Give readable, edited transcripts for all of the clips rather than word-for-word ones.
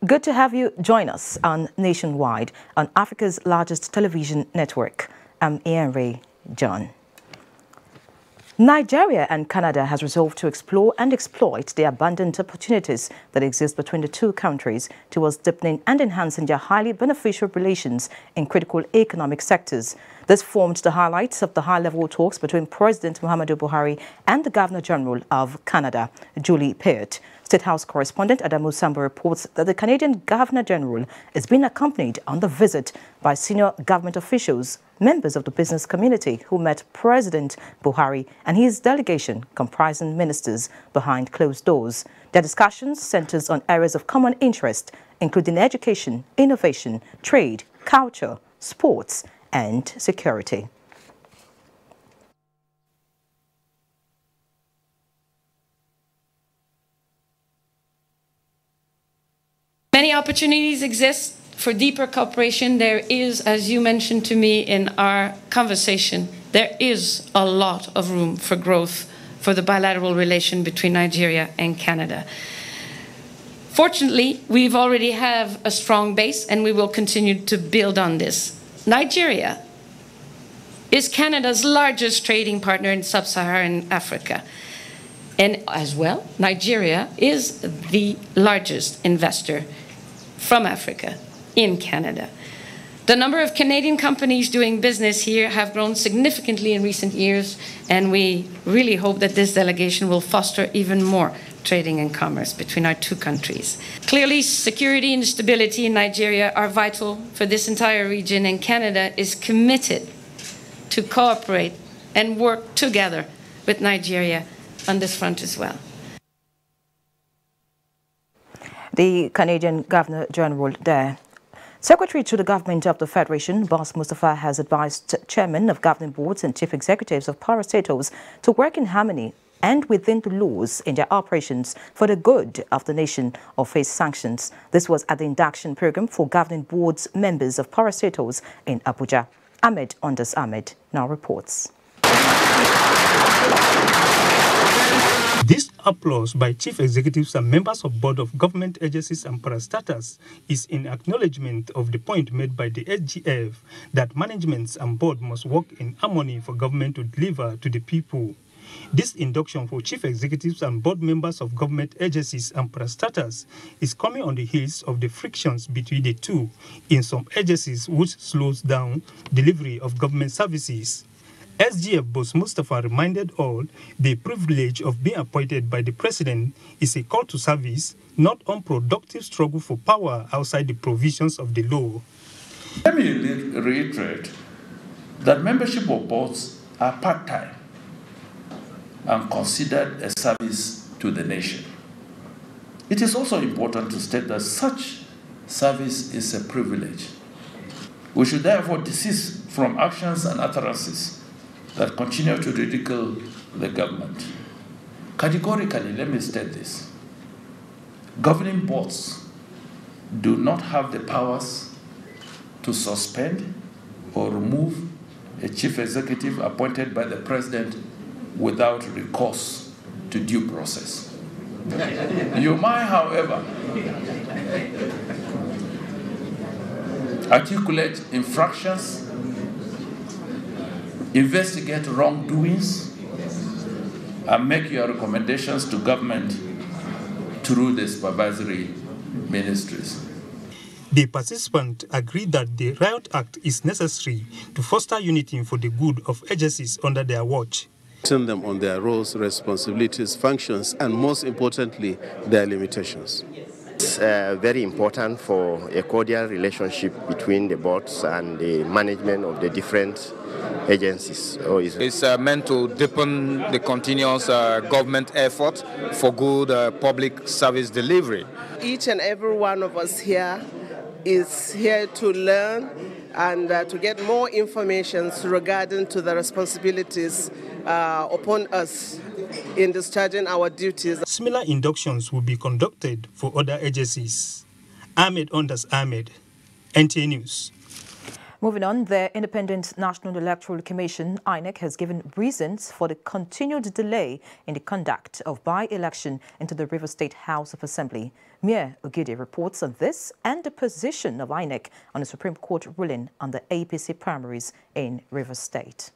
Good to have you join us on Nationwide on Africa's largest television network. I'm Ian Ray John. Nigeria and Canada has resolved to explore and exploit the abundant opportunities that exist between the two countries towards deepening and enhancing their highly beneficial relations in critical economic sectors. This formed the highlights of the high-level talks between President Muhammadu Buhari and the Governor-General of Canada, Julie Peart. State House correspondent Adamawa reports that the Canadian Governor-General is being accompanied on the visit by senior government officials, members of the business community who met President Buhari and his delegation comprising ministers behind closed doors. Their discussions centers on areas of common interest, including education, innovation, trade, culture, sports, and security. Many opportunities exist for deeper cooperation. There is, as you mentioned to me in our conversation, there is a lot of room for growth for the bilateral relation between Nigeria and Canada. Fortunately, we've already have a strong base and we will continue to build on this. Nigeria is Canada's largest trading partner in sub-Saharan Africa. And as well, Nigeria is the largest investor from Africa in Canada. The number of Canadian companies doing business here have grown significantly in recent years, and we really hope that this delegation will foster even more trading and commerce between our two countries. Clearly, security and stability in Nigeria are vital for this entire region, and Canada is committed to cooperate and work together with Nigeria on this front as well. The Canadian Governor-General there. Secretary to the Government of the Federation, Boss Mustafa, has advised chairmen of governing boards and chief executives of parastatals to work in harmony and within the laws in their operations for the good of the nation or face sanctions. This was at the induction program for governing boards members of parastatals in Abuja. Ahmed Ondas Ahmed now reports. This applause by chief executives and members of board of government agencies and parastatals is in acknowledgement of the point made by the SGF that managements and board must work in harmony for government to deliver to the people. This induction for chief executives and board members of government agencies and parastatals is coming on the heels of the frictions between the two in some agencies, which slows down delivery of government services. SGF Boss Mustafa reminded all the privilege of being appointed by the president is a call to service, not unproductive struggle for power outside the provisions of the law. Let me reiterate that membership of boards are part-time and considered a service to the nation. It is also important to state that such service is a privilege. We should therefore desist from actions and utterances that continue to ridicule the government. Categorically, let me state this. Governing boards do not have the powers to suspend or remove a chief executive appointed by the president without recourse to due process. You might, however, articulate infractions, investigate wrongdoings, and make your recommendations to government through the supervisory ministries. The participants agreed that the Riot Act is necessary to foster unity for the good of agencies under their watch. Turn them on their roles, responsibilities, functions, and most importantly, their limitations. It's very important for a cordial relationship between the boards and the management of the different agencies. It's meant to deepen the continuous government effort for good public service delivery. Each and every one of us here is here to learn and to get more information regarding to the responsibilities upon us in discharging our duties. Similar inductions will be conducted for other agencies. Ahmed Ondas Ahmed, NTA News. Moving on, the Independent National Electoral Commission, INEC, has given reasons for the continued delay in the conduct of by-election into the Rivers State House of Assembly. Mia Ogide reports on this and the position of INEC on the Supreme Court ruling on the APC primaries in Rivers State.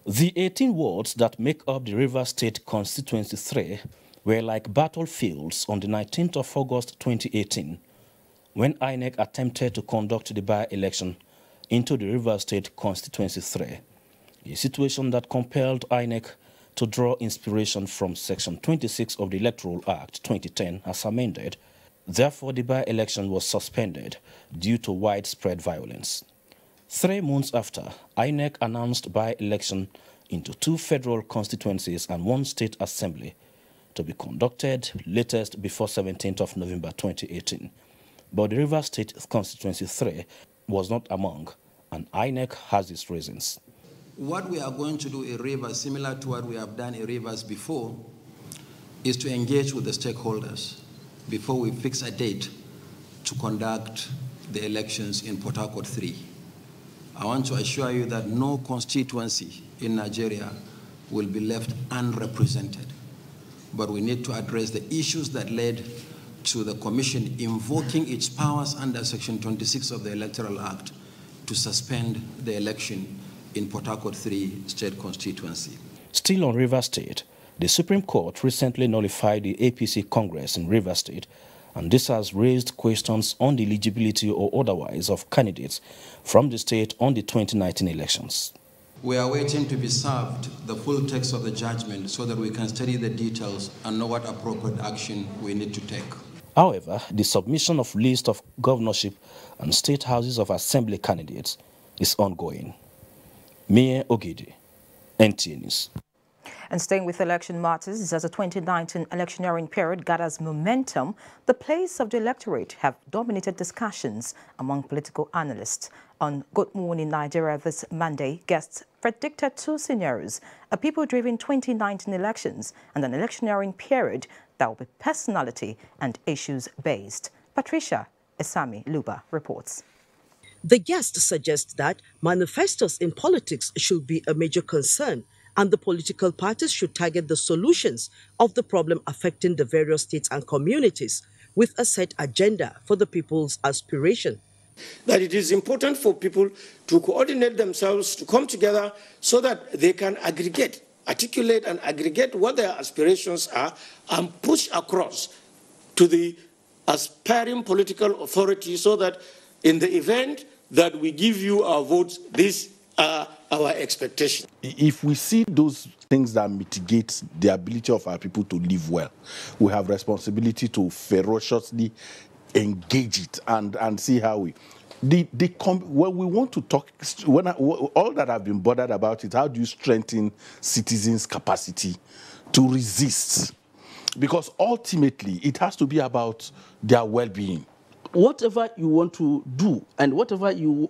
The 18 wards that make up the Rivers State Constituency 3 were like battlefields on the 19th of August 2018, when INEC attempted to conduct the by-election into the Rivers State Constituency 3, a situation that compelled INEC to draw inspiration from Section 26 of the Electoral Act 2010 as amended. Therefore, the by-election was suspended due to widespread violence. 3 months after, INEC announced by-election into 2 federal constituencies and 1 state assembly to be conducted latest before 17th of November 2018. But the Rivers State Constituency 3 was not among, and INEC has its reasons. What we are going to do in Rivers, similar to what we have done in Rivers before, is to engage with the stakeholders before we fix a date to conduct the elections in Port Harcourt 3. I want to assure you that no constituency in Nigeria will be left unrepresented. But we need to address the issues that led to the Commission invoking its powers under Section 26 of the Electoral Act to suspend the election in Port Harcourt 3 state constituency. Still on Rivers State, the Supreme Court recently nullified the APC Congress in Rivers State, and this has raised questions on the eligibility or otherwise of candidates from the state on the 2019 elections. We are waiting to be served the full text of the judgment so that we can study the details and know what appropriate action we need to take. However, the submission of list of governorship and state houses of assembly candidates is ongoing. Mia Ogide, NTA News. And staying with election matters, as the 2019 electioneering period gathers momentum, the place of the electorate have dominated discussions among political analysts. On Good Morning Nigeria this Monday, guests predicted 2 scenarios: a people-driven 2019 elections and an electioneering period that will be personality and issues-based. Patricia Esami Luba reports. The guest suggests that manifestos in politics should be a major concern, and the political parties should target the solutions of the problem affecting the various states and communities with a set agenda for the people's aspiration. That it is important for people to coordinate themselves, to come together so that they can articulate and aggregate what their aspirations are and push across to the aspiring political authority so that in the event that we give you our votes, these are our expectations. If we see those things that mitigate the ability of our people to live well, we have responsibility to ferociously engage it and see how we... When we want to talk, all that I've been bothered about is how do you strengthen citizens' capacity to resist? Because ultimately, it has to be about their well-being. Whatever you want to do and whatever you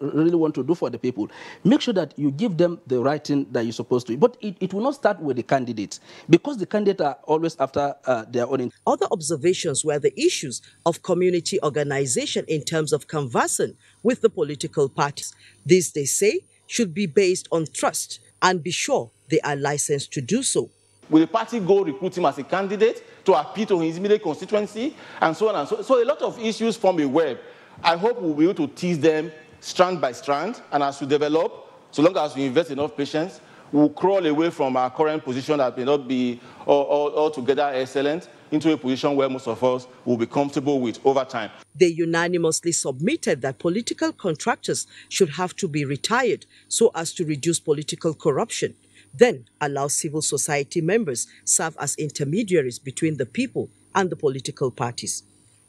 really want to do for the people, make sure that you give them the right thing that you're supposed to. But it will not start with the candidates, because the candidates are always after their own. Other observations were the issues of community organization in terms of conversing with the political parties. This, they say, should be based on trust and be sure they are licensed to do so. Will the party go recruit him as a candidate to appeal to his immediate constituency, and so on and so on? So a lot of issues from a web. I hope we'll be able to tease them strand by strand, and as we develop, so long as we invest enough patience, we'll crawl away from our current position that may not be altogether excellent into a position where most of us will be comfortable with over time. They unanimously submitted that political contractors should have to be retired so as to reduce political corruption. Then allow civil society members serve as intermediaries between the people and the political parties.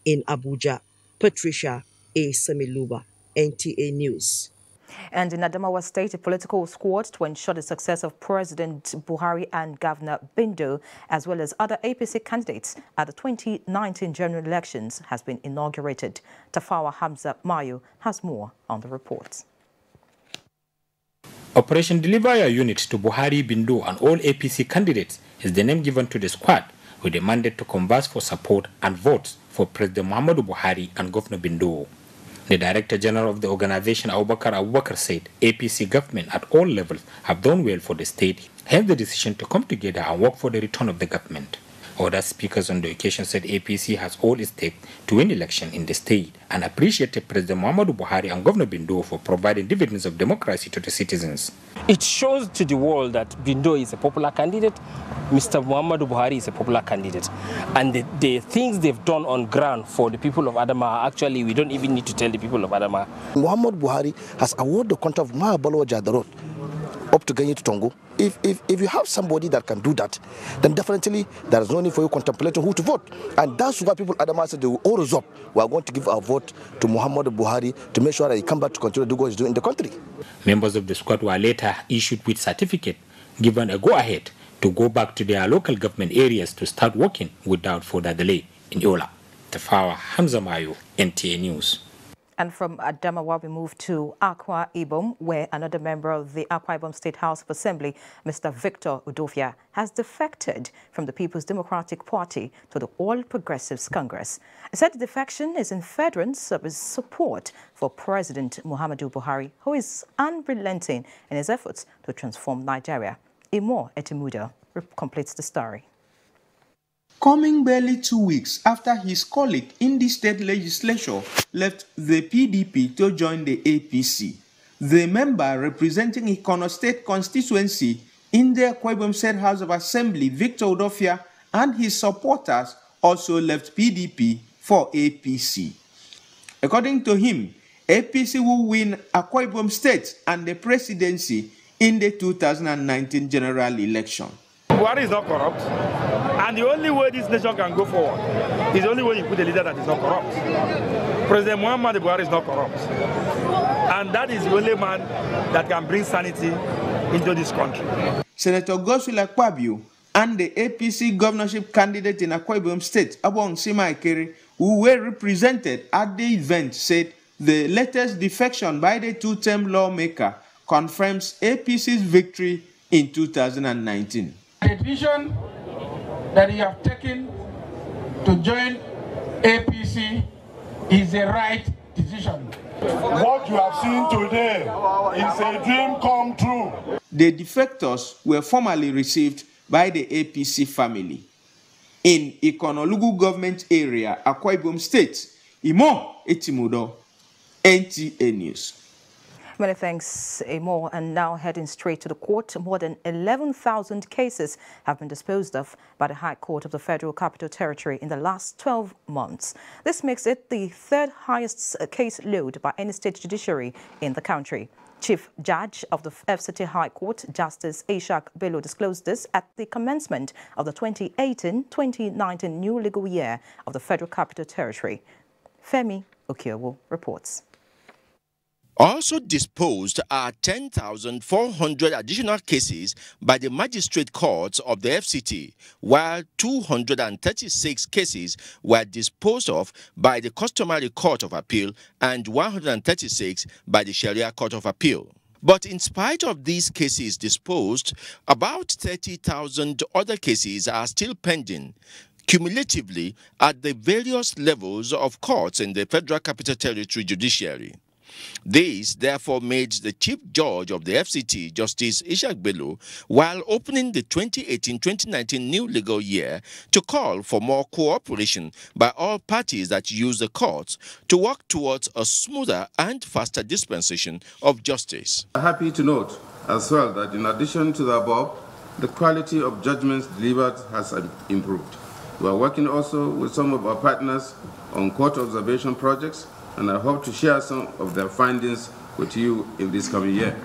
In Abuja, Patricia A. Semiluba, NTA News. And in Adamawa State, a political squad to ensure the success of President Buhari and Governor Bindo, as well as other APC candidates at the 2019 general elections, has been inaugurated. Tafawa Hamza Mayo has more on the report. Operation Deliver Your Unit to Buhari, Bindo and all APC candidates is the name given to the squad, with a mandate to converse for support and votes for President Muhammadu Buhari and Governor Bindo. The Director General of the organization, Abubakar, said APC government at all levels have done well for the state, hence the decision to come together and work for the return of the government. Other speakers on the occasion said APC has all its stake to win election in the state and appreciated President Muhammadu Buhari and Governor Bindo for providing dividends of democracy to the citizens. It shows to the world that Bindo is a popular candidate, Mr. Muhammadu Buhari is a popular candidate. And the things they've done on ground for the people of Adamawa, actually, we don't even need to tell the people of Adamawa. Muhammadu Buhari has awarded the contract of Mahabalo Jadarot up to Ganyi to Tongo. If you have somebody that can do that, then definitely there is no need for you contemplating who to vote. And that's why people at Adamawa said they will all resolve. We are going to give our vote to Muhammadu Buhari to make sure that he come back to continue to do what he's doing in the country. Members of the squad were later issued with certificate, given a go-ahead to go back to their local government areas to start working without further delay in Yola. Tafawa Hamza Mayo, NTA News. And from Adamawa, we move to Akwa Ibom, where another member of the Akwa Ibom State House of Assembly, Mr. Victor Udofia, has defected from the People's Democratic Party to the All Progressives Congress. He said the defection is in furtherance of his support for President Muhammadu Buhari, who is unrelenting in his efforts to transform Nigeria. Imo Etimuda completes the story. Coming barely 2 weeks after his colleague in the state legislature left the PDP to join the APC, the member representing Ikono State constituency in the Akwa Ibom State House of Assembly, Victor Udofia, and his supporters also left PDP for APC. According to him, APC will win Akwa Ibom State and the presidency in the 2019 general election. Buhari is not corrupt, and the only way this nation can go forward is the only way you put a leader that is not corrupt. President Muhammadu Buhari is not corrupt, and that is the only man that can bring sanity into this country. Senator Godswill Akpabio and the APC governorship candidate in Akwa Ibom State, Abong Sima Ekere, who were represented at the event, said the latest defection by the two-term lawmaker confirms APC's victory in 2019. The decision that you have taken to join APC is the right decision. What you have seen today is a dream come true. The defectors were formally received by the APC family. In Ikonologu government area, Akwa Ibom State, Imo Etimudo, NTA News. Many thanks, Amo. And now heading straight to the court, more than 11,000 cases have been disposed of by the High Court of the Federal Capital Territory in the last 12 months. This makes it the third highest case load by any state judiciary in the country. Chief Judge of the FCT High Court, Justice Ishaq Bello, disclosed this at the commencement of the 2018-2019 new legal year of the Federal Capital Territory. Femi Okiowo reports. Also disposed are 10,400 additional cases by the magistrate courts of the FCT, while 236 cases were disposed of by the customary court of appeal and 136 by the Sharia Court of Appeal. But in spite of these cases disposed, about 30,000 other cases are still pending, cumulatively at the various levels of courts in the Federal Capital Territory Judiciary. This therefore made the Chief Judge of the FCT, Justice Ishaq Bello, while opening the 2018-2019 new legal year, to call for more cooperation by all parties that use the courts to work towards a smoother and faster dispensation of justice. I'm happy to note as well that in addition to the above, the quality of judgments delivered has improved. We are working also with some of our partners on court observation projects, and I hope to share some of their findings with you in this coming year.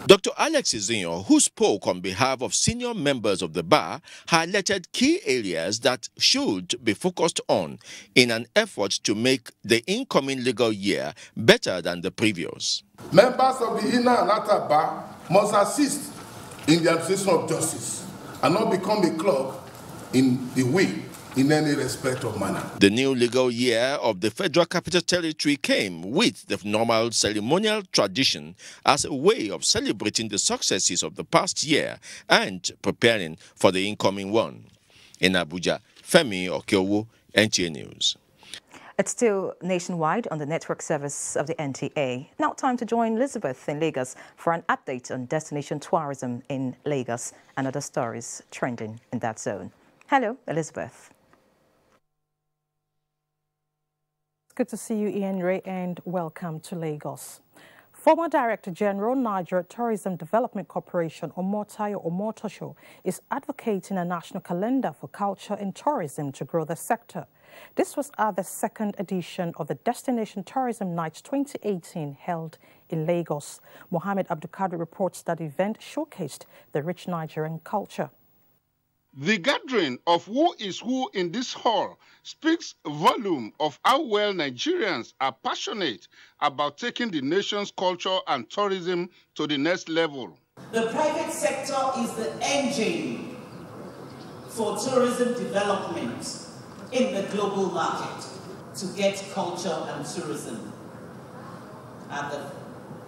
Dr. Alex Izinho, who spoke on behalf of senior members of the bar, highlighted key areas that should be focused on in an effort to make the incoming legal year better than the previous. Members of the inner and outer bar must assist in the administration of justice and not become a clog in the way in any respect of manner. The new legal year of the Federal Capital Territory came with the normal ceremonial tradition as a way of celebrating the successes of the past year and preparing for the incoming one. In Abuja, Femi Okiowo, NTA News. It's still nationwide on the network service of the NTA. Now time to join Elizabeth in Lagos for an update on destination tourism in Lagos and other stories trending in that zone. Hello, Elizabeth. Good to see you, Ian Ray, and welcome to Lagos. Former Director General, Nigeria Tourism Development Corporation, Omotayo Omotosho, is advocating a national calendar for culture and tourism to grow the sector. This was at the second edition of the Destination Tourism Nights 2018 held in Lagos. Mohammed Abdulkadir reports that the event showcased the rich Nigerian culture. The gathering of who is who in this hall speaks volume of how well Nigerians are passionate about taking the nation's culture and tourism to the next level. The private sector is the engine for tourism development in the global market to get culture and tourism at the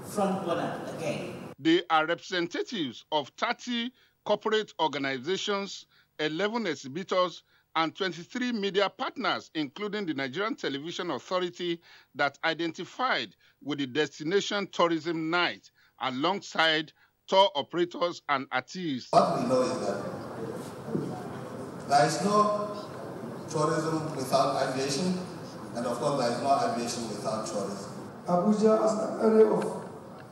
front burner again. They are representatives of 30 corporate organizations, 11 exhibitors, and 23 media partners, including the Nigerian Television Authority, that identified with the Destination Tourism Night alongside tour operators and artists. What we know is that there is no tourism without aviation, and of course there is no aviation without tourism. Abuja as an area of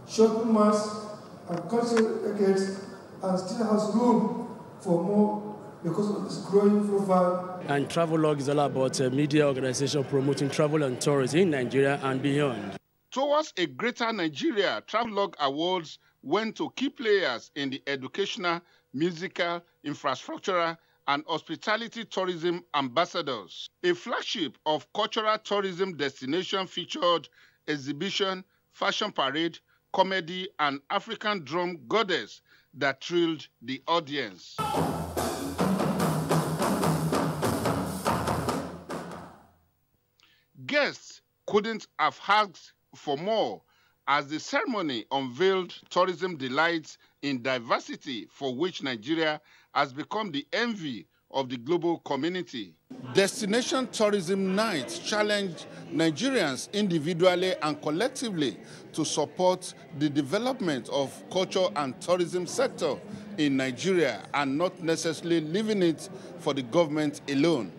shopping malls and cultural agates and still has room for more because of its growing profile. And Travelog is all about a media organization promoting travel and tourism in Nigeria and beyond. Towards a greater Nigeria, Travelog Awards went to key players in the educational, musical, infrastructural, and hospitality tourism ambassadors. A flagship of cultural tourism destination featured exhibition, fashion parade, comedy, and African drum goddess that thrilled the audience. Guests couldn't have asked for more as the ceremony unveiled tourism delights in diversity for which Nigeria has become the envy of the global community. Destination Tourism Nights challenged Nigerians individually and collectively to support the development of culture and tourism sector in Nigeria and not necessarily leaving it for the government alone.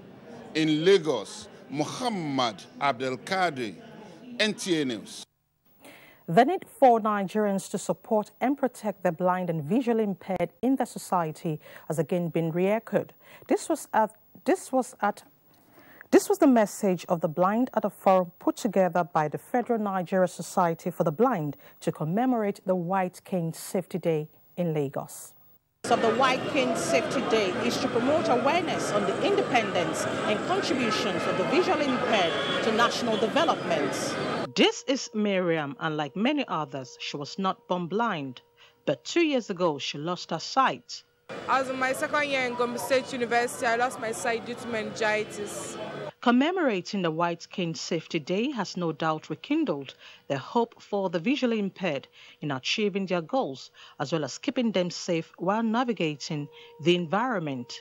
In Lagos, Muhammad Abdelkadir, NTA News. The need for Nigerians to support and protect the blind and visually impaired in the society has again been re-echoed. This was the message of the blind at a forum put together by the Federal Nigeria Society for the Blind to commemorate the White Cane Safety Day in Lagos. Of the White Cane Safety Day is to promote awareness on the independence and contributions of the visually impaired to national developments. This is Miriam, and like many others, she was not born blind, but 2 years ago she lost her sight. I was in my second year in Gombe State University. I lost my sight due to meningitis. Commemorating the White Cane Safety Day has no doubt rekindled the hope for the visually impaired in achieving their goals, as well as keeping them safe while navigating the environment.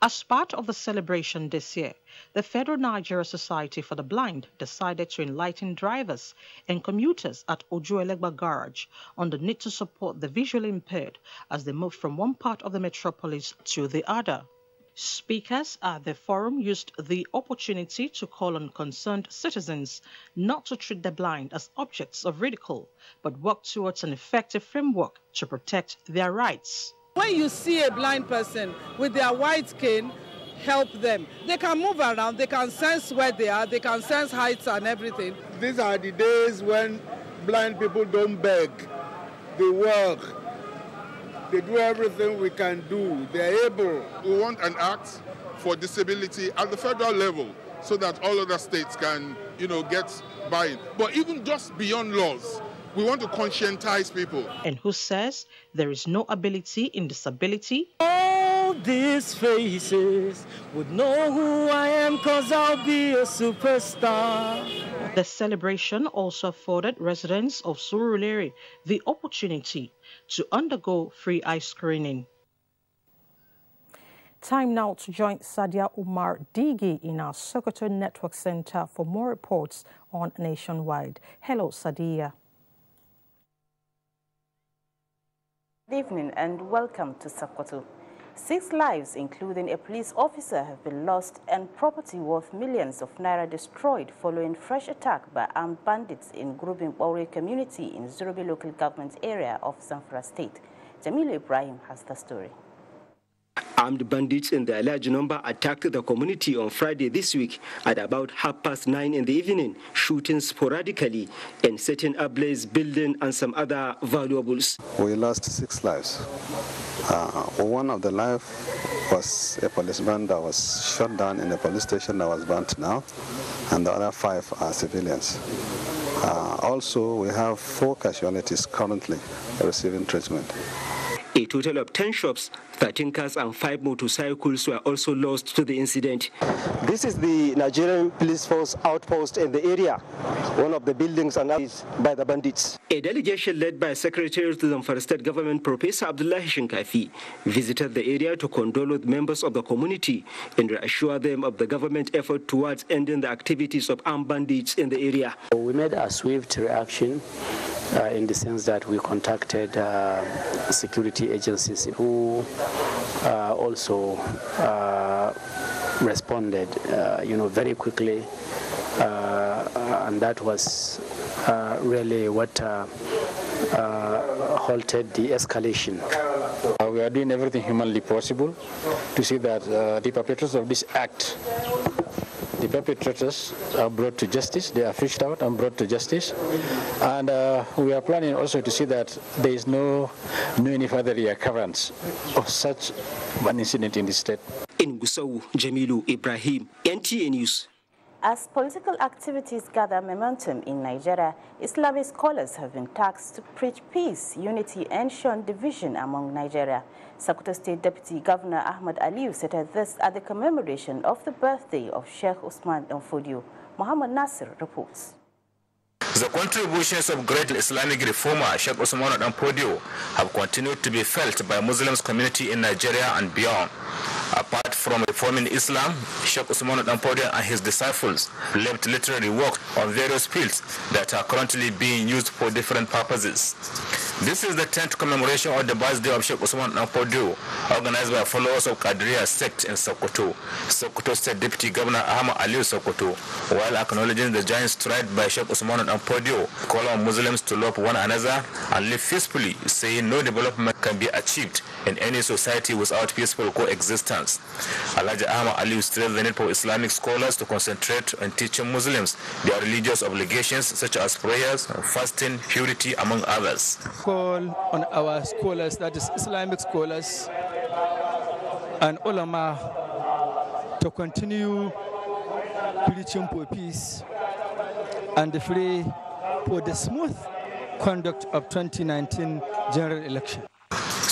As part of the celebration this year, the Federal Nigeria Society for the Blind decided to enlighten drivers and commuters at Ojuelegba Garage on the need to support the visually impaired as they move from one part of the metropolis to the other. Speakers at the forum used the opportunity to call on concerned citizens not to treat the blind as objects of ridicule, but work towards an effective framework to protect their rights. When you see a blind person with their white cane, help them. They can move around, they can sense where they are, they can sense heights and everything. These are the days when blind people don't beg, they work. They do everything we can do. They're able. We want an act for disability at the federal level so that all other states can, get buy-in. But even just beyond laws, we want to conscientize people. And who says there is no ability in disability? All these faces would know who I am, cause I'll be a superstar. The celebration also afforded residents of Surulere the opportunity to undergo free eye screening. Time now to join Sadia Umar Digi in our Sokoto Network Center for more reports on Nationwide. Hello, Sadia. Good evening and welcome to Sokoto. 6 lives, including a police officer, have been lost and property worth millions of naira destroyed following fresh attack by armed bandits in Grubin Baure community in Zurubi local government area of Zamfara state. Jamilu Ibrahim has the story. Armed bandits in their large number attacked the community on Friday this week at about 9:30 in the evening, shooting sporadically and setting ablaze building and some other valuables. We lost 6 lives. One of the lives was a policeman that was shot down in a police station that was burnt now, and the other 5 are civilians. Also, we have 4 casualties currently receiving treatment. A total of 10 shops, 13 cars and 5 motorcycles were also lost to the incident. This is the Nigerian police force outpost in the area. One of the buildings are now by the bandits. A delegation led by Secretary to the Zamfara State Government, Professor Abdullahi Shinkafi, visited the area to condole with members of the community and reassure them of the government effort towards ending the activities of armed bandits in the area. We made a swift reaction in the sense that we contacted security agencies who also responded, very quickly, and that was really what halted the escalation. We are doing everything humanly possible to see that the perpetrators of this act, the perpetrators are brought to justice. They are fished out and brought to justice. And we are planning also to see that there is no any further reoccurrence of such an incident in the state. In Gusau, Jamilu Ibrahim, NTA News. As political activities gather momentum in Nigeria, Islamic scholars have been tasked to preach peace, unity, and shun division among Nigeria. Sokoto State Deputy Governor Ahmad Aliyu said this at the commemoration of the birthday of Sheikh Usman Danfodio. Muhammad Nasir reports. The contributions of great Islamic reformer Sheikh Usman Danfodio have continued to be felt by Muslims community in Nigeria and beyond. Apart from reforming Islam, Sheikh Usman Danfodio and his disciples left literary work on various fields that are currently being used for different purposes. This is the 10th commemoration of the birthday of Sheikh Usman Danfodio, organized by followers of Qadriya sect in Sokoto. Sokoto State Deputy Governor Ahmad Aliyu Sokoto, while acknowledging the giant stride by Sheikh Usman Danfodio, call on Muslims to love one another and live peacefully, saying no development can be achieved in any society without peaceful coexistence. Alhaji Ahmad Aliyu stressed the need for Islamic scholars to concentrate on teaching Muslims their religious obligations such as prayers, fasting, purity, among others. Call on our scholars, that is Islamic scholars and ulama, to continue preaching for peace and the free for the smooth conduct of 2019 general election.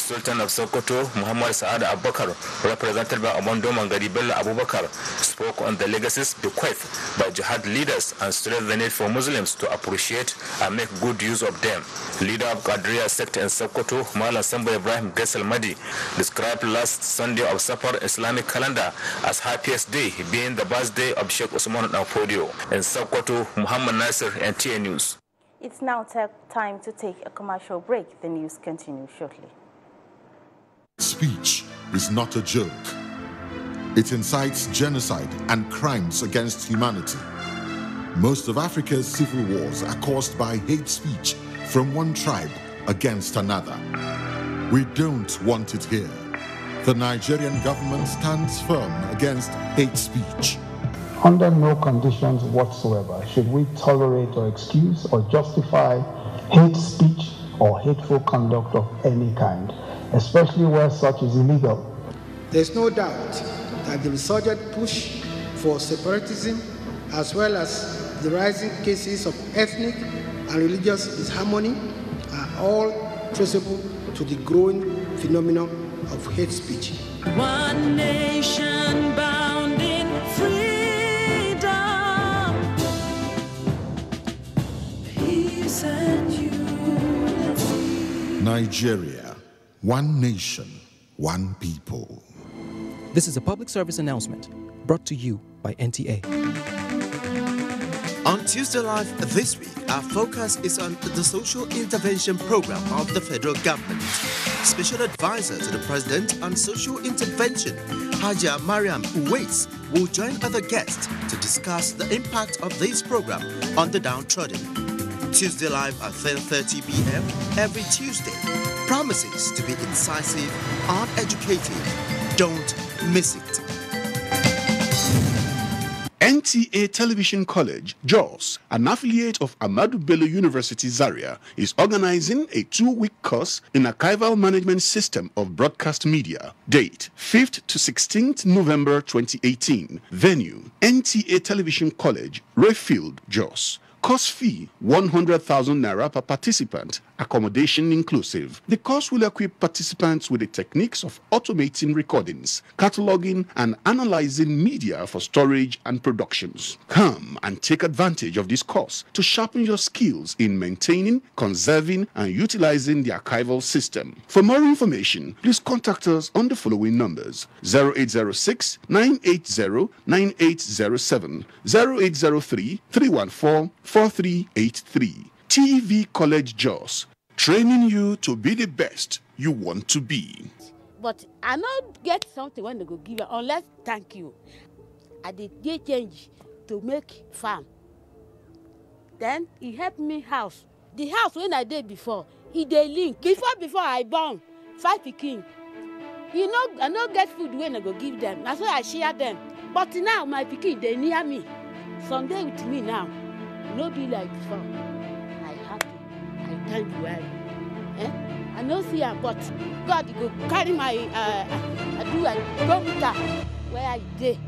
Sultan of Sokoto, Muhammad Saad Abubakar, represented by Amondo Mangari Bello Abubakar, spoke on the legacies bequeathed by jihad leaders and stressed the need for Muslims to appreciate and make good use of them. Leader of Qadriya sect in Sokoto, Maulana Sambo Ibrahim Gesel Madi, described last Sunday of Safar Islamic calendar as happiest day, being the birthday of Sheikh Usman Danfodio. In Sokoto, Muhammad Nasir, NTA News. It's now time to take a commercial break. The news continues shortly. Speech is not a joke. It incites genocide and crimes against humanity. Most of Africa's civil wars are caused by hate speech from one tribe against another. We don't want it here. The Nigerian government stands firm against hate speech. Under no conditions whatsoever should we tolerate or excuse or justify hate speech or hateful conduct of any kind. especially where such is illegal. There's no doubt that the resurgent push for separatism, as well as the rising cases of ethnic and religious disharmony, are all traceable to the growing phenomenon of hate speech. One nation bound in freedom, peace and unity. Nigeria, one nation, one people. This is a public service announcement brought to you by NTA. On Tuesday Live this week, our focus is on the social intervention program of the federal government. Special advisor to the president on social intervention, Haja Mariam Uwais, will join other guests to discuss the impact of this program on the downtrodden. Tuesday Live at 10:30 p.m. every Tuesday promises to be incisive and educative. Don't miss it. NTA Television College, Jos, an affiliate of Ahmadu Bello University Zaria, is organizing a 2-week course in archival management system of broadcast media. Date, 5th to 16th November 2018. Venue, NTA Television College, Rayfield, Jos. Course fee, 100,000 naira per participant, accommodation inclusive. The course will equip participants with the techniques of automating recordings, cataloging, and analyzing media for storage and productions. Come and take advantage of this course to sharpen your skills in maintaining, conserving, and utilizing the archival system. For more information, please contact us on the following numbers: 0806 980 9807, 0803 314 4383. TV College Jos, training you to be the best you want to be. But I not get something when they go give you unless thank you. I did change to make farm. Then he helped me house. The house when I did before, he did link. Before I born, 5 pikin. You know, I not get food when I go give them. That's why I share them. But now my pikin, they near me. Sunday with me now. No be like before. I happy. I thank you well. I no see her, but God go carry my I do a computer where I dey.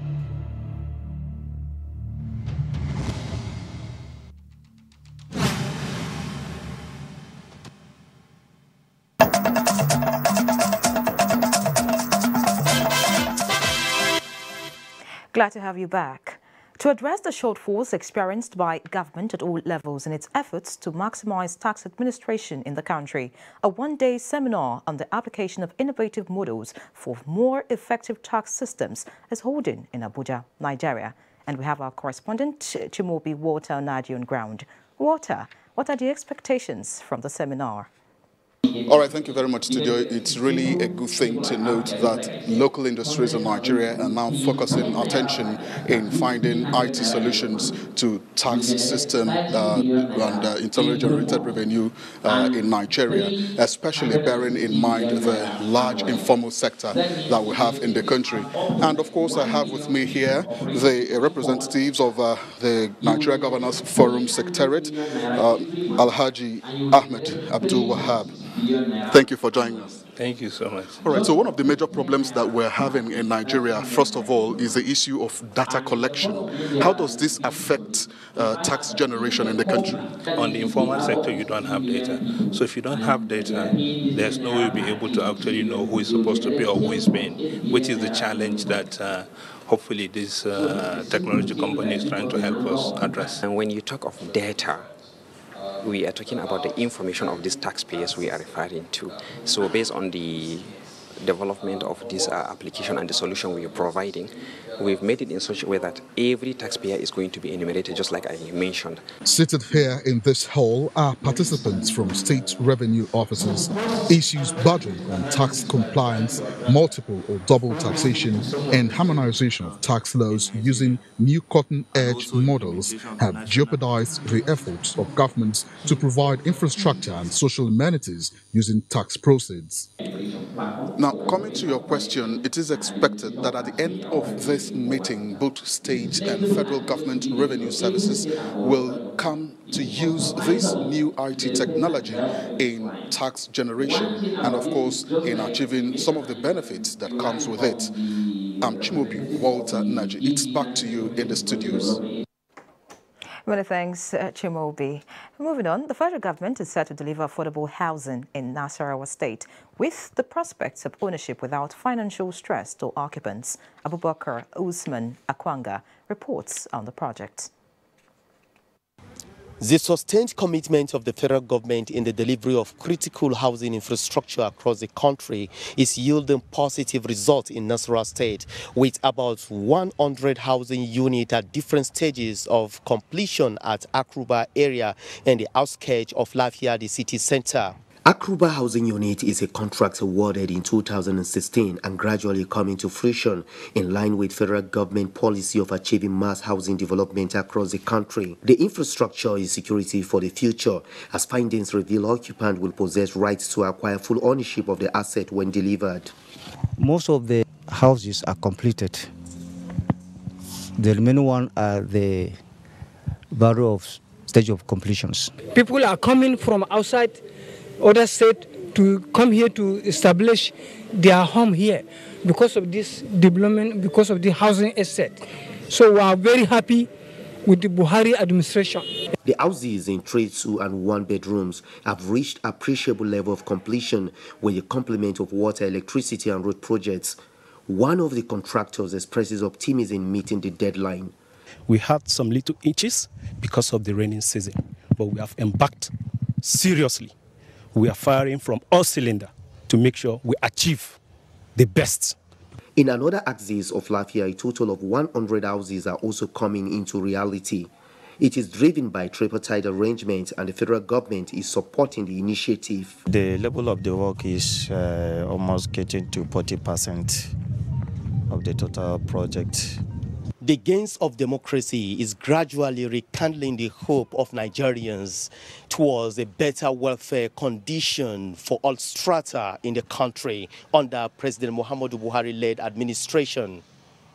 Glad to have you back. To address the shortfalls experienced by government at all levels in its efforts to maximize tax administration in the country, a one-day seminar on the application of innovative models for more effective tax systems is holding in Abuja, Nigeria. And we have our correspondent, Chimobi Walter Nadi on ground. Walter, what are the expectations from the seminar? All right, thank you very much, Studio. It's really a good thing to note that local industries in Nigeria are now focusing attention in finding IT solutions to tax system and internally generated revenue in Nigeria, especially bearing in mind the large informal sector that we have in the country. And of course, I have with me here the representatives of the Nigeria Governors Forum Secretariat, Alhaji Ahmed Abdul Wahab. Thank you for joining us. Thank you so much. All right, so one of the major problems that we're having in Nigeria, first of all, is the issue of data collection. How does this affect tax generation in the country? On the informal sector, you don't have data. So if you don't have data, there's no way you'll be able to actually know who is supposed to pay or who is paying, which is the challenge that hopefully this technology company is trying to help us address. And when you talk of data, we are talking about the information of these taxpayers we are referring to. So based on the development of this application and the solution we are providing, we've made it in such a way that every taxpayer is going to be enumerated, just like I mentioned. Seated here in this hall are participants from state revenue offices. Issues bordering on tax compliance, multiple or double taxation, and harmonization of tax laws using new cutting-edge models have jeopardized the efforts of governments to provide infrastructure and social amenities using tax proceeds. Now, coming to your question, it is expected that at the end of this meeting, both state and federal government revenue services will come to use this new IT technology in tax generation and, of course, in achieving some of the benefits that comes with it. I'm Chimobi Walter Naji. It's back to you in the studios. Many thanks, Chimobi. Moving on, the federal government is set to deliver affordable housing in Nasarawa State with the prospects of ownership without financial stress to occupants. Abubakar Usman Akwanga reports on the project. The sustained commitment of the federal government in the delivery of critical housing infrastructure across the country is yielding positive results in Nasarawa State, with about 100 housing units at different stages of completion at Akruba area and the outskirts of Lafia, the city center. Akruba Housing Unit is a contract awarded in 2016 and gradually coming to fruition in line with federal government policy of achieving mass housing development across the country. The infrastructure is security for the future, as findings reveal occupants will possess rights to acquire full ownership of the asset when delivered. Most of the houses are completed. The remaining one are the value of stage of completions. People are coming from outside other state to come here to establish their home here because of this development, because of the housing asset. So we are very happy with the Buhari administration. The houses in 3, 2 and 1 bedrooms have reached appreciable level of completion with the complement of water, electricity and road projects. One of the contractors expresses optimism in meeting the deadline. We had some little itches because of the rainy season, but we have embarked seriously. We are firing from all cylinders to make sure we achieve the best. In another axis of Lafia, a total of 100 houses are also coming into reality. It is driven by tripartite arrangement and the federal government is supporting the initiative. The level of the work is almost getting to 40% of the total project. The gains of democracy is gradually rekindling the hope of Nigerians towards a better welfare condition for all strata in the country under President Muhammadu Buhari-led administration.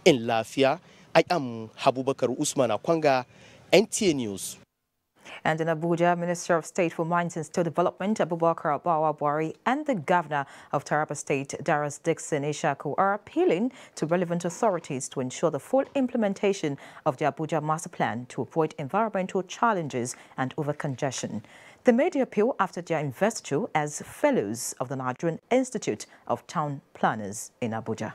In Lafia, I am Abubakar Usman Akwanga, NTA News. And in Abuja, Minister of State for Mines and Steel Development, Abubakar Bawabwari, and the Governor of Taraba State, Darius Dixon Ishaku, are appealing to relevant authorities to ensure the full implementation of the Abuja Master Plan to avoid environmental challenges and overcongestion. They made the appeal after their investiture as fellows of the Nigerian Institute of Town Planners in Abuja.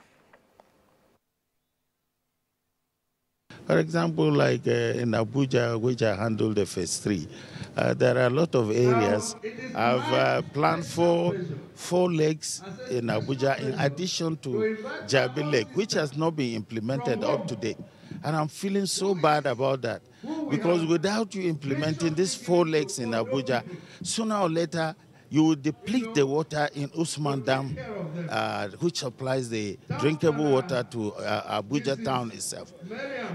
For example, like in Abuja, which I handle the phase 3, there are a lot of areas. I've planned for 4 lakes in Abuja in addition to Jabi Lake, which has not been implemented up to date. And I'm feeling so bad about that, because without you implementing these 4 lakes in Abuja, sooner or later, you will deplete the water in Usman Dam, which supplies the drinkable water to Abuja town itself.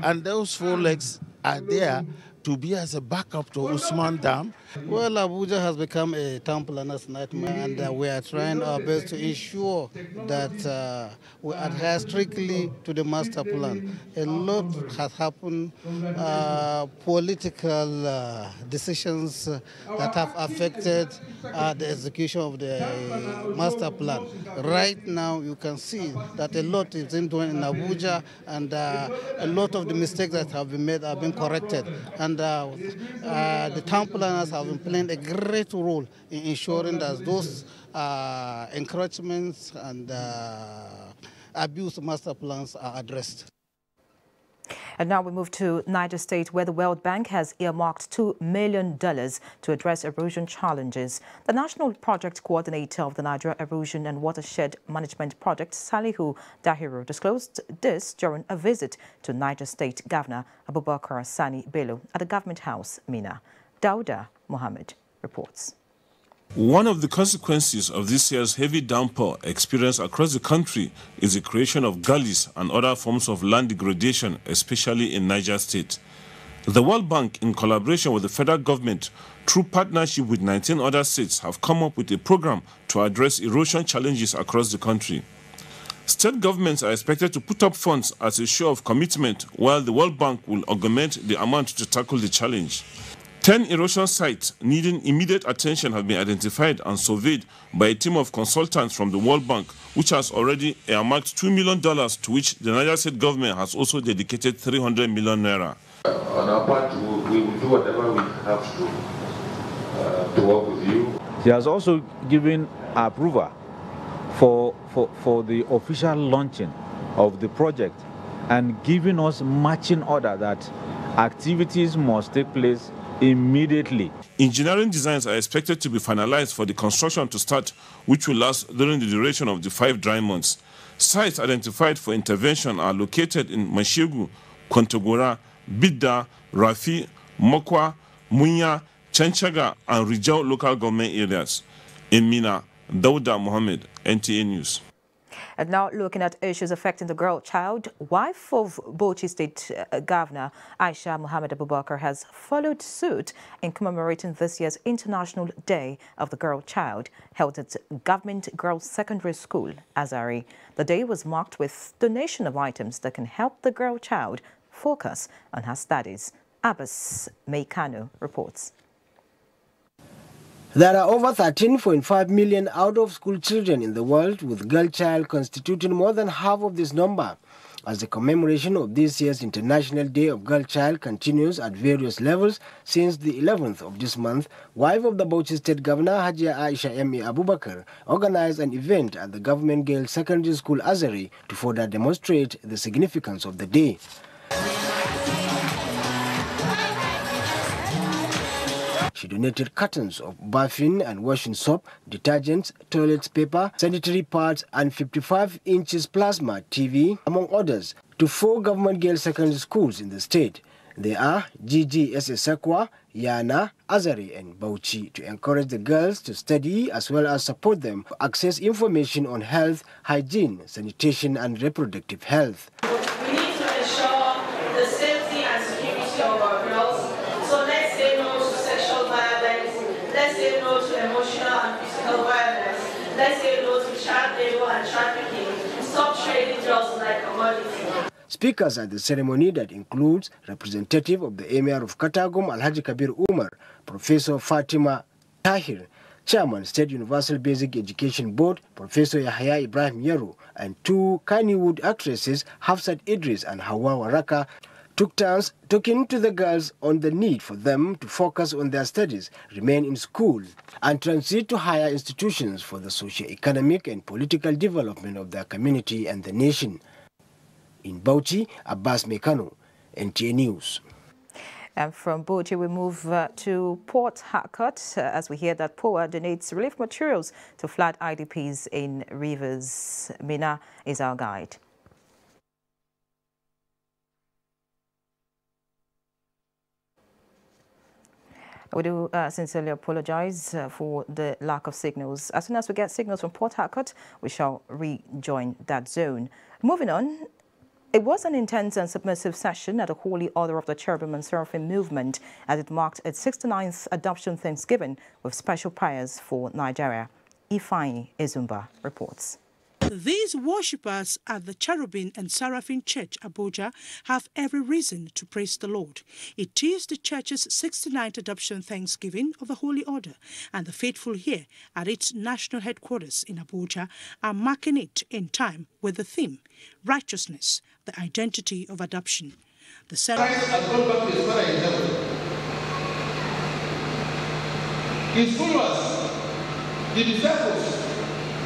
And those 4 lakes are there to be as a backup to Usman Dam. Well, Abuja has become a town planner's nightmare, and we are trying our best to ensure that we adhere strictly to the master plan. A lot has happened, political decisions that have affected the execution of the master plan. Right now, you can see that a lot is being done in Abuja, and a lot of the mistakes that have been made have been corrected. And the town planners have been playing a great role in ensuring that those encroachments and abuse master plans are addressed. And now we move to Niger State, where the World Bank has earmarked $2 million to address erosion challenges. The National Project Coordinator of the Nigeria Erosion and Watershed Management Project, Salihu Dahiru, disclosed this during a visit to Niger State Governor Abubakar Sani Bello at the Government House, Mina. Dauda Mohammed reports. One of the consequences of this year's heavy downpour experienced across the country is the creation of gullies and other forms of land degradation, especially in Niger State. The World Bank, in collaboration with the federal government, through partnership with 19 other states, have come up with a program to address erosion challenges across the country. State governments are expected to put up funds as a show of commitment, while the World Bank will augment the amount to tackle the challenge. 10 erosion sites needing immediate attention have been identified and surveyed by a team of consultants from the World Bank, which has already earmarked $2 million, to which the Niger State government has also dedicated 300 million naira. On our part, we will do whatever we have to work with you. He has also given approval for the official launching of the project and giving us marching order that activities must take place immediately. Engineering designs are expected to be finalized for the construction to start, which will last during the duration of the 5 dry months. Sites identified for intervention are located in Mashegu, Kontagora, Bidda, Rafi, Mokwa, Munya, Chenchaga, and Rijau local government areas. In Mina, Dauda Mohammed, NTA News. And now looking at issues affecting the girl child, wife of Bauchi State Governor Aisha Muhammad Abubakar has followed suit in commemorating this year's International Day of the Girl Child, held at Government Girls Secondary School, Azari. The day was marked with donation of items that can help the girl child focus on her studies. Abbas Meikano reports. There are over 13.5 million out-of-school children in the world, with girl child constituting more than half of this number. As the commemoration of this year's International Day of Girl Child continues at various levels since the 11th of this month, wife of the Bauchi State Governor Hajia Aisha M.A. Abubakar organized an event at the Government Girls Secondary School Azari to further demonstrate the significance of the day. She donated cartons of bathing and washing soap, detergents, toilet paper, sanitary pads, and 55 inches plasma TV, among others, to 4 government girls' secondary schools in the state. They are GGS Sekwa, Yana, Azari, and Bauchi, to encourage the girls to study as well as support them to access information on health, hygiene, sanitation, and reproductive health. We need to ensure the safety and security of our girls. So let's say no to sexual violence, let's say no to emotional and physical violence, let's say no to child labor and trafficking, stop trading girls like commodities. Speakers at the ceremony, that includes representative of the Emir of Katagum Alhaji Kabir Umar, Professor Fatima Tahir, Chairman State Universal Basic Education Board, Professor Yahya Ibrahim Yaru, and 2 Kannywood actresses, Hafsat Idris and Hawa Waraka, took turns talking to the girls on the need for them to focus on their studies, remain in school, and transit to higher institutions for the socio-economic and political development of their community and the nation. In Bauchi, Abbas Mekano, NTA News. And from Bauchi, we move to Port Harcourt as we hear that POA donates relief materials to flood IDPs in Rivers. Mina is our guide. We do sincerely apologize for the lack of signals. As soon as we get signals from Port Harcourt, we shall rejoin that zone. Moving on. It was an intense and submissive session at the Holy Order of the Cherubim and Seraphim movement as it marked its 69th Adoption Thanksgiving with special prayers for Nigeria. Ifeanyi Ezumba reports. These worshippers at the Cherubim and Seraphim Church, Abuja, have every reason to praise the Lord. It is the church's 69th Adoption Thanksgiving of the Holy Order, and the faithful here at its national headquarters in Abuja are marking it in time with the theme, Righteousness, the Identity of Adoption. The ceremony has gone back to his Father in heaven. His followers, the disciples,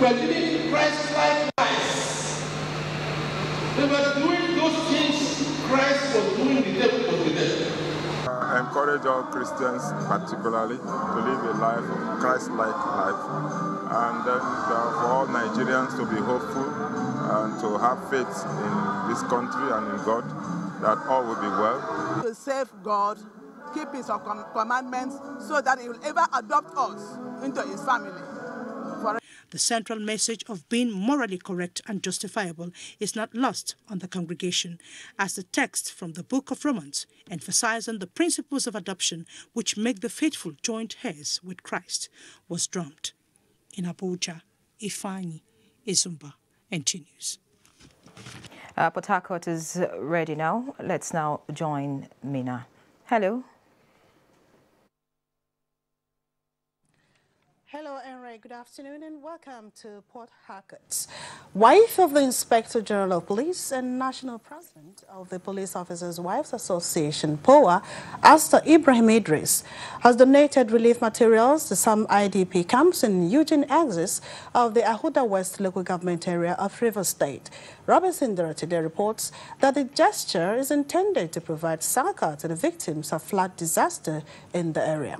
were living Christ-like lives. They were doing those things Christ was doing the day he was with them. Encourage all Christians, particularly, to live a life, a Christ-like life, and then for all Nigerians to be hopeful and to have faith in this country and in God, that all will be well. To serve God, keep His commandments, so that He will ever adopt us into His family. The central message of being morally correct and justifiable is not lost on the congregation, as the text from the book of Romans emphasizing the principles of adoption which make the faithful joint heirs with Christ was drummed. In Abuja, Ifeanyi Ezumba, NTA News. Port Harcourt is ready now. Let's now join Mina. Hello. Hello, Enrique. Good afternoon and welcome to Port Harcourt. Wife of the Inspector General of Police and National President of the Police Officers' Wives Association, POA, Asta Ibrahim Idris, has donated relief materials to some IDP camps in Eugene axis of the Ahuda West local government area of Rivers State. Robinson today reports that the gesture is intended to provide succor to the victims of flood disaster in the area.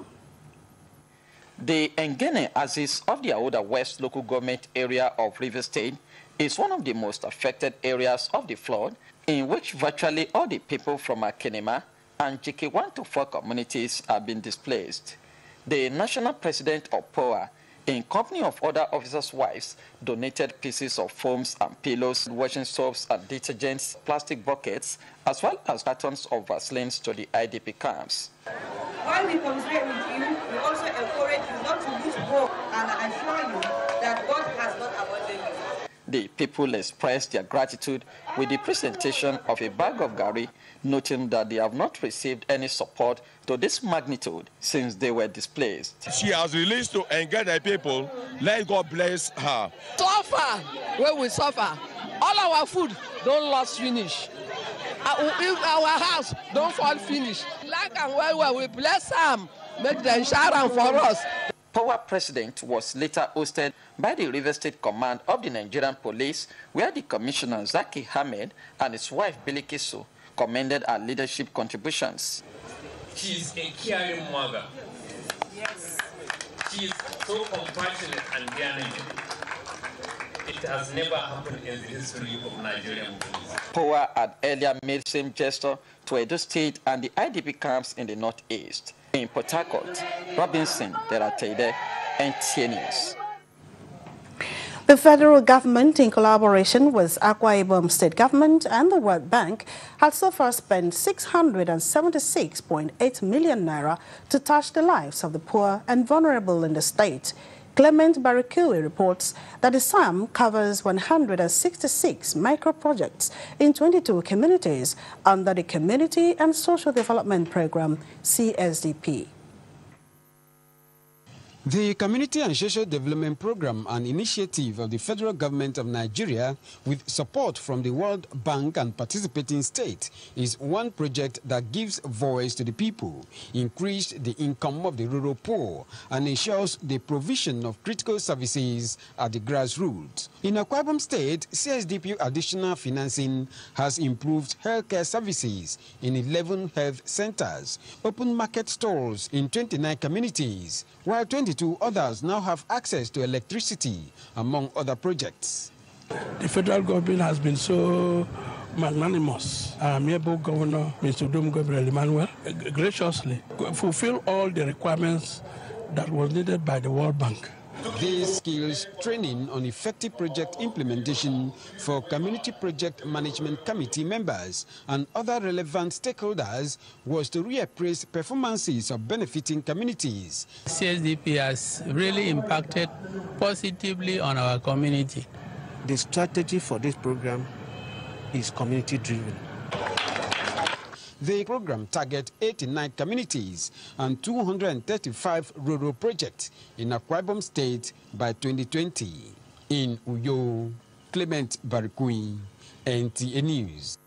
The Engene axis of the Ahuda West local government area of Rivers State is one of the most affected areas of the flood, in which virtually all the people from Akenema and JK 1 to 4 communities have been displaced. The national president of POA, in company of other officers' wives, donated pieces of foams and pillows, washing soaps and detergents, plastic buckets, as well as cartons of Vaselines to the IDP camps. While we commiserate with you, we also encourage you not to lose hope and assure you that God has not abandoned you. The people expressed their gratitude with the presentation of a bag of gari, noting that they have not received any support to this magnitude since they were displaced. She has released to engage the people. Let God bless her. Suffer where we suffer. All our food don't last finish. If our house don't fall finish, like and well, we bless them, make them share for us. POA president was later hosted by the River State Command of the Nigerian Police, where the Commissioner Zaki Ahmed and his wife Bilikisu commended her leadership contributions. She is a caring mother. Yes. She is so compassionate and caring. It has never happened in the history of Nigerian police. POA had earlier made same gesture to Edo State and the IDP camps in the northeast. In Port Harcourt, Robinson Deratede, NTA News. The federal government, in collaboration with Akwa Ibom State Government and the World Bank, has so far spent 676.8 million naira to touch the lives of the poor and vulnerable in the state. Clement Barakui reports that the sum covers 166 micro-projects in 22 communities under the Community and Social Development Program, CSDP. The Community and Social Development Program, an initiative of the federal government of Nigeria with support from the World Bank and participating states, is one project that gives voice to the people, increased the income of the rural poor, and ensures the provision of critical services at the grassroots. In Akwa Ibom State, CSDP additional financing has improved healthcare services in 11 health centers, open market stalls in 29 communities, while 22 others now have access to electricity, among other projects. The federal government has been so magnanimous. Our amiable governor, Mr. Dom Gabriel Emmanuel, graciously fulfilled all the requirements that was needed by the World Bank. This skills training on effective project implementation for Community Project Management Committee members and other relevant stakeholders was to reappraise performances of benefiting communities. CSDP has really impacted positively on our community. The strategy for this program is community-driven. The program targets 89 communities and 235 rural projects in Akwa Ibom State by 2020. In Uyo, Clement Barakui, NTA News.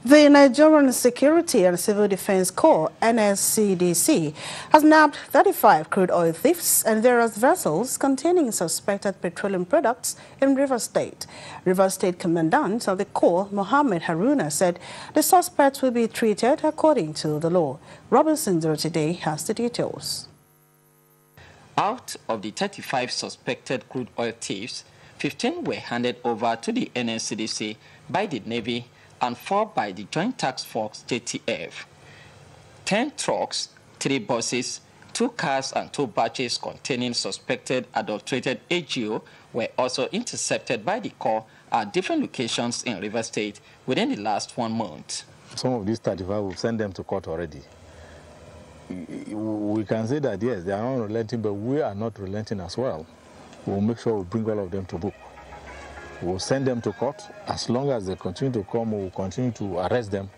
The Nigerian Security and Civil Defense Corps, NSCDC, has nabbed 35 crude oil thieves and various vessels containing suspected petroleum products in Rivers State. Rivers State Commandant of the Corps, Mohammed Haruna, said the suspects will be treated according to the law. Robinson today has the details. Out of the 35 suspected crude oil thieves, 15 were handed over to the NSCDC by the Navy and 4 by the Joint Task Force JTF. 10 trucks, 3 buses, 2 cars and 2 batches containing suspected adulterated AGO were also intercepted by the Corps at different locations in Rivers State within the last 1 month. Some of these 35 will send them to court already. we can say that, yes, they are not relenting, but we are not relenting as well. We'll make sure we bring all of them to book. We'll send them to court. As long as they continue to come, we'll continue to arrest them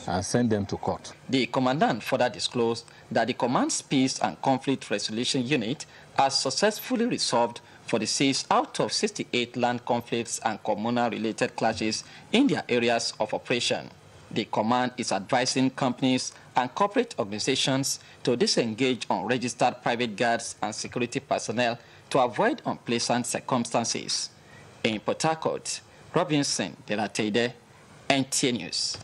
and send them to court. The commandant further disclosed that the Command's Peace and Conflict Resolution Unit has successfully resolved 46 out of 68 land conflicts and communal-related clashes in their areas of operation. The command is advising companies and corporate organizations to disengage unregistered private guards and security personnel to avoid unpleasant circumstances. In Port Harcourt, Robinson Delatede, NTA News.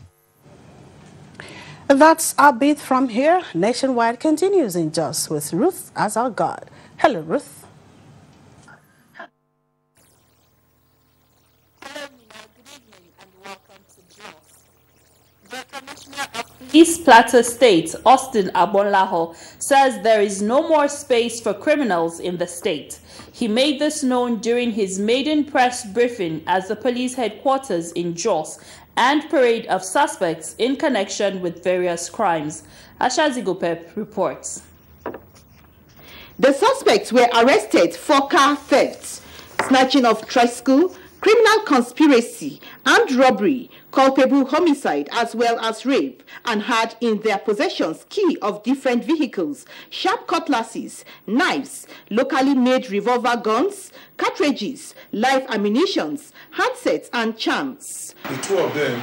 That's our beat from here. Nationwide continues in Jos with Ruth as our guide. Hello, Ruth. East Plateau State, Austin Abonlaho, says there is no more space for criminals in the state. He made this known during his maiden press briefing at the police headquarters in Jos and parade of suspects in connection with various crimes. Ashazi Gopep reports. The suspects were arrested for car theft, snatching of tricycle, criminal conspiracy, armed robbery, culpable homicide, as well as rape, and had in their possessions key of different vehicles, sharp cutlasses, knives, locally made revolver guns, cartridges, live ammunitions, handsets, and charms. The two of them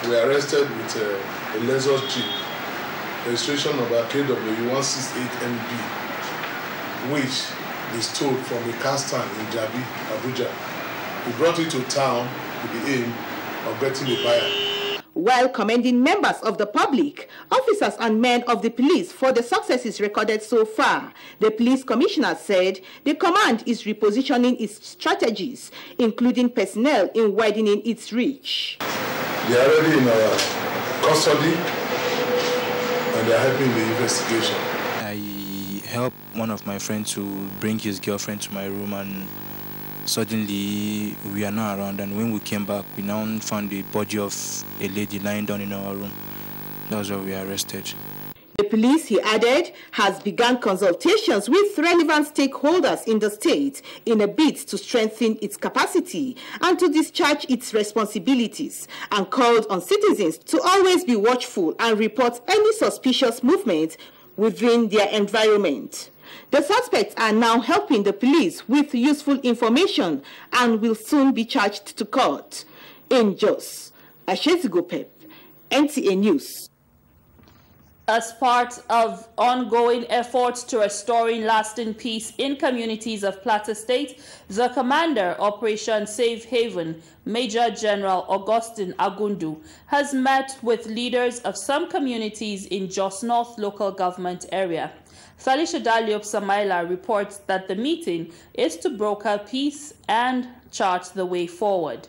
were arrested with a Lexus Jeep, registration number KW168MB, which they stole from a car stand in Jabi, Abuja. We brought it to town with the aim of getting a buyer. While commending members of the public, officers and men of the police for the successes recorded so far, the police commissioner said the command is repositioning its strategies, including personnel in widening its reach. They are already in our custody and they are helping the investigation. I helped one of my friends to bring his girlfriend to my room, and suddenly we are not around, and when we came back, we now found the body of a lady lying down in our room. That was why we were arrested. The police, he added, has begun consultations with relevant stakeholders in the state in a bid to strengthen its capacity and to discharge its responsibilities, and called on citizens to always be watchful and report any suspicious movement within their environment. The suspects are now helping the police with useful information and will soon be charged to court. In Jos, Ashesi Gopep, NTA News. As part of ongoing efforts to restoring lasting peace in communities of Plateau State, the commander, Operation Safe Haven, Major General Augustine Agundu, has met with leaders of some communities in Jos North local government area. Felicia Daliop Samaila reports that the meeting is to broker peace and chart the way forward.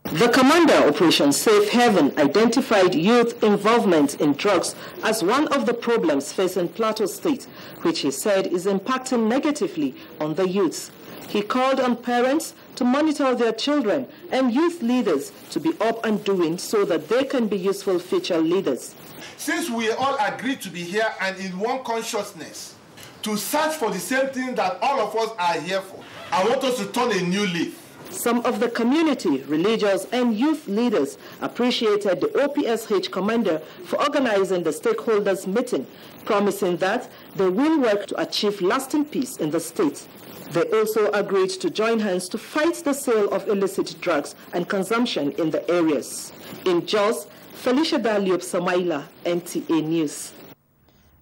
The commander, Operation Safe Haven, identified youth involvement in drugs as one of the problems facing Plateau State, which he said is impacting negatively on the youths. He called on parents to monitor their children and youth leaders to be up and doing so that they can be useful future leaders. Since we all agreed to be here and in one consciousness to search for the same thing that all of us are here for, I want us to turn a new leaf. Some of the community, religious, and youth leaders appreciated the OPSH commander for organizing the stakeholders meeting, promising that they will work to achieve lasting peace in the state. They also agreed to join hands to fight the sale of illicit drugs and consumption in the areas. In Jos, Felicia Daliop Samaila, NTA News.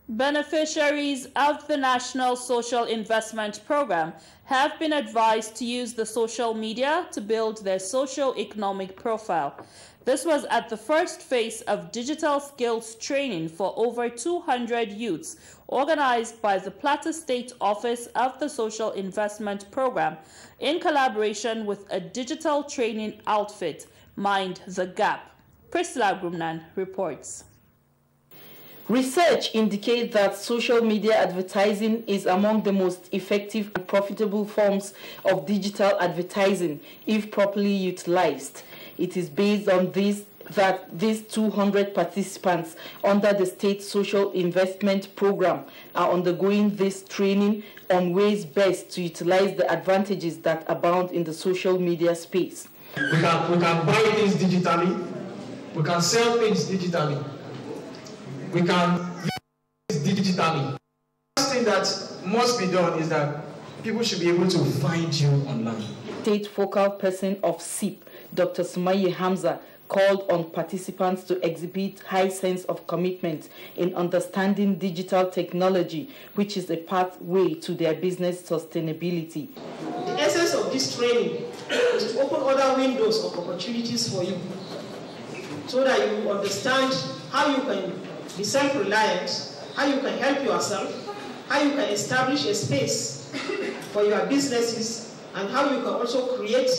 Beneficiaries of the National Social Investment Program have been advised to use the social media to build their socio-economic profile. This was at the first phase of digital skills training for over 200 youths organized by the Plateau State Office of the Social Investment Program in collaboration with a digital training outfit, Mind the Gap. Priscilla Grumnan reports. Research indicates that social media advertising is among the most effective and profitable forms of digital advertising if properly utilized. It is based on this that these 200 participants under the State Social Investment Program are undergoing this training on ways best to utilize the advantages that abound in the social media space. We can buy things digitally, we can sell things digitally, we can use things digitally. The first thing that must be done is that people should be able to find you online. State focal person of SIP, Dr. Sumaye Hamza, called on participants to exhibit high sense of commitment in understanding digital technology, which is a pathway to their business sustainability. The essence of this training is to open other windows of opportunities for you, so that you understand how you can be self-reliant, how you can help yourself, how you can establish a space for your businesses, and how you can also create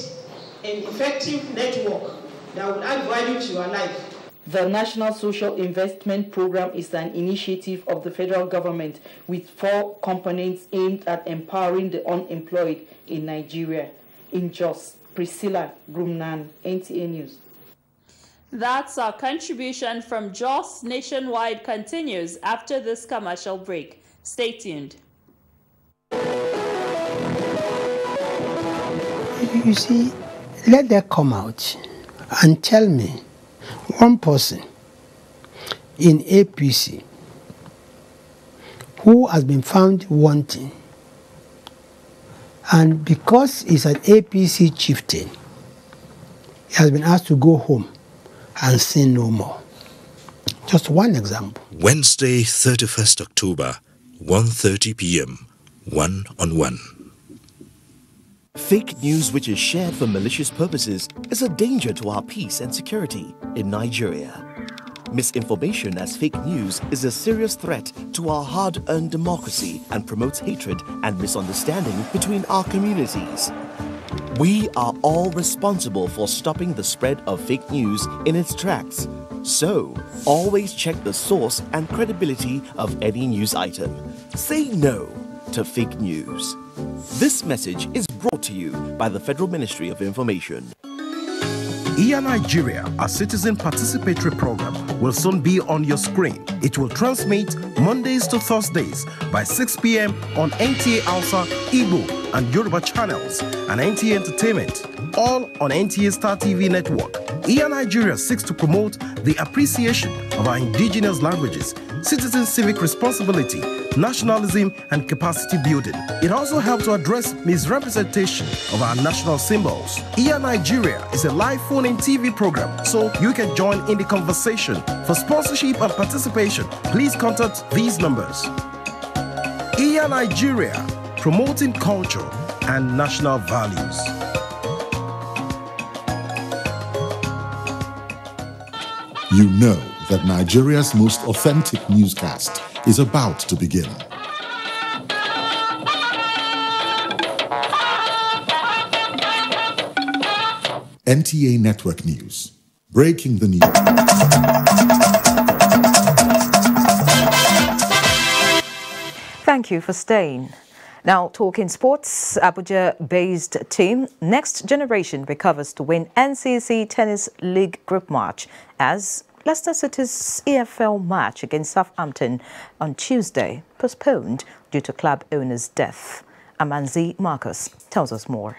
an effective network that will add value to your life. The National Social Investment Program is an initiative of the federal government with 4 components aimed at empowering the unemployed in Nigeria. In Jos, Priscilla Grumnan, NTA News. That's our contribution from Jos Nationwide continues after this commercial break. Stay tuned. You see, let them come out and tell me one person in APC who has been found wanting, and because he's an APC chieftain, he has been asked to go home and sin no more. Just one example. Wednesday, 31st October, 1:30 p.m., 1-on-1. Fake news which is shared for malicious purposes is a danger to our peace and security in Nigeria. Misinformation as fake news is a serious threat to our hard-earned democracy and promotes hatred and misunderstanding between our communities. We are all responsible for stopping the spread of fake news in its tracks. So, always check the source and credibility of any news item. Say no to fake news. This message is brought to you by the Federal Ministry of Information. Nigeria, a citizen participatory program, will soon be on your screen. It will transmit Mondays to Thursdays by 6 p.m. on NTA Hausa, Igbo, and Yoruba channels, and NTA Entertainment, all on NTA Star TV network. Nigeria seeks to promote the appreciation of our indigenous languages, citizen civic responsibility, nationalism, and capacity building. It also helps to address misrepresentation of our national symbols. Nigeria is a live phone-in TV program, so you can join in the conversation. For sponsorship and participation, please contact these numbers. Nigeria, promoting culture and national values. You know that Nigeria's most authentic newscast is about to begin. NTA Network News. Breaking the news. Thank you for staying. Now, talking sports, Abuja-based team Next Generation recovers to win NCC Tennis League group match as Leicester City's EFL match against Southampton on Tuesday postponed due to club owner's death. Amanzi Marcus tells us more.